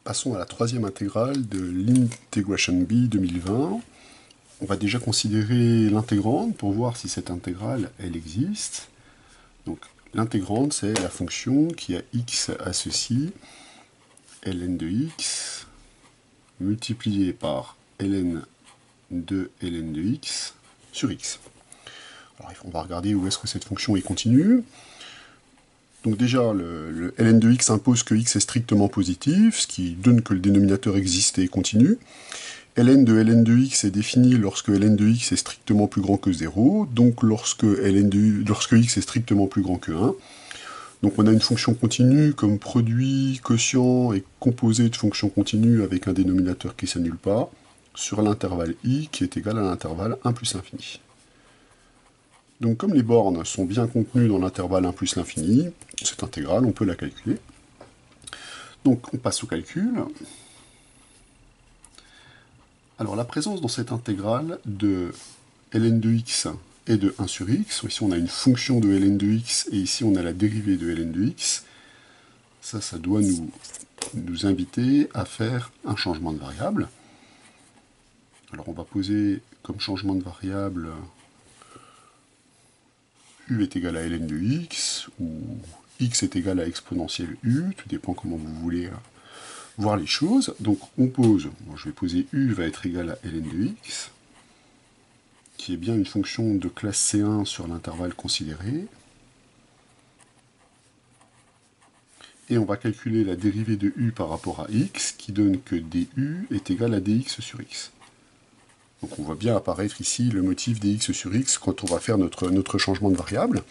Passons à la troisième intégrale de l'Integration B 2020. On va déjà considérer l'intégrande pour voir si cette intégrale, elle existe. Donc l'intégrande, c'est la fonction qui a x à ceci, ln de x, multiplié par ln de ln de x sur x. Alors on va regarder où est-ce que cette fonction est continue. Donc déjà, le ln de x impose que x est strictement positif, ce qui donne que le dénominateur existe et est continu. Ln de x est défini lorsque ln de x est strictement plus grand que 0, donc lorsque x est strictement plus grand que 1. Donc on a une fonction continue comme produit, quotient et composé de fonctions continues avec un dénominateur qui ne s'annule pas, sur l'intervalle i qui est égal à l'intervalle 1 plus l'infini. Donc comme les bornes sont bien contenues dans l'intervalle 1 plus l'infini, cette intégrale, on peut la calculer. Donc on passe au calcul. Alors la présence dans cette intégrale de ln de x et de 1 sur x, ici on a une fonction de ln de x et ici on a la dérivée de ln de x, ça doit nous inviter à faire un changement de variable. Alors on va poser comme changement de variable u est égal à ln de x, ou x est égal à exponentielle u, tout dépend comment vous voulez voir les choses. Donc on pose, je vais poser u va être égal à ln de x, qui est bien une fonction de classe C1 sur l'intervalle considéré. Et on va calculer la dérivée de u par rapport à x, qui donne que du est égal à dx sur x. Donc on voit bien apparaître ici le motif dx sur x quand on va faire notre changement de variable.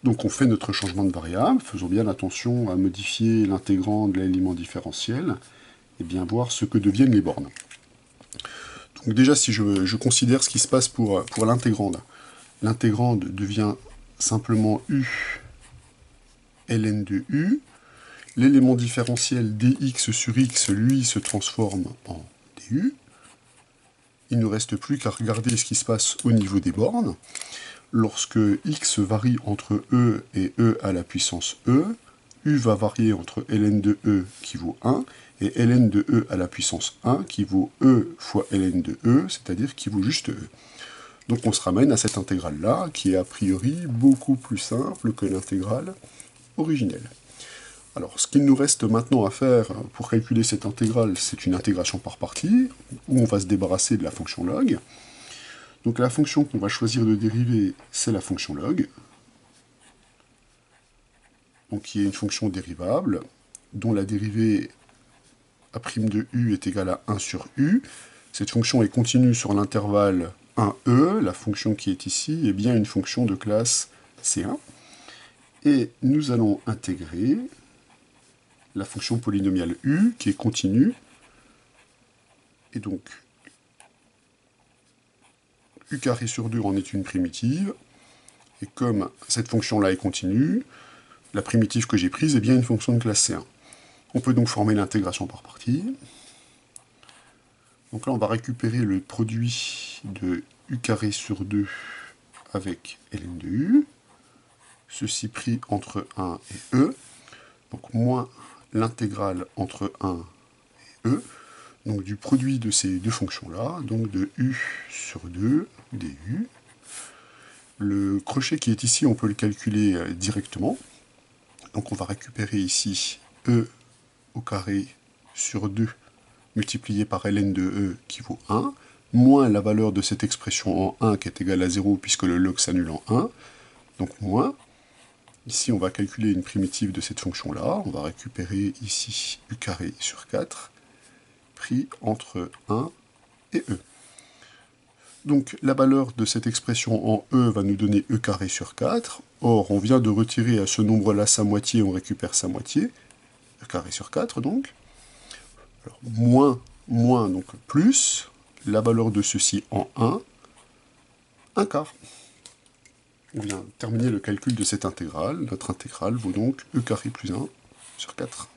Donc on fait notre changement de variable, faisons bien attention à modifier l'intégrand de l'élément différentiel, et bien voir ce que deviennent les bornes. Donc déjà, si je considère ce qui se passe pour l'intégrande, l'intégrande devient simplement u ln de u, l'élément différentiel dx sur x, lui, se transforme en du. Il ne nous reste plus qu'à regarder ce qui se passe au niveau des bornes. Lorsque x varie entre e et e à la puissance e, u va varier entre ln de e qui vaut 1 et ln de e à la puissance 1 qui vaut e fois ln de e, c'est-à-dire qui vaut juste e. Donc on se ramène à cette intégrale-là, qui est a priori beaucoup plus simple que l'intégrale originelle. Alors, ce qu'il nous reste maintenant à faire pour calculer cette intégrale, c'est une intégration par partie, où on va se débarrasser de la fonction log. Donc la fonction qu'on va choisir de dériver, c'est la fonction log, donc qui est une fonction dérivable, dont la dérivée a' de u est égale à 1 sur u. Cette fonction est continue sur l'intervalle 1e, la fonction qui est ici est bien une fonction de classe C1. Et nous allons intégrer la fonction polynomiale u, qui est continue, et donc u carré sur 2 en est une primitive, et comme cette fonction-là est continue, la primitive que j'ai prise est bien une fonction de classe C1. On peut donc former l'intégration par partie. Donc là, on va récupérer le produit de u carré sur 2 avec ln de u, ceci pris entre 1 et e, donc moins l'intégrale entre 1 et e, donc du produit de ces deux fonctions-là, donc de u sur 2 du. Le crochet qui est ici, on peut le calculer directement. Donc on va récupérer ici e au carré sur 2 multiplié par ln de e qui vaut 1, moins la valeur de cette expression en 1 qui est égale à 0 puisque le log s'annule en 1, donc moins. Ici, on va calculer une primitive de cette fonction-là. On va récupérer ici u carré sur 4, pris entre 1 et e. Donc, la valeur de cette expression en e va nous donner e carré sur 4. Or, on vient de retirer à ce nombre-là sa moitié, on récupère sa moitié. E carré sur 4, donc. Alors, moins, donc plus, la valeur de ceci en 1 quart. On vient terminer le calcul de cette intégrale. Notre intégrale vaut donc e carré plus 1 sur 4.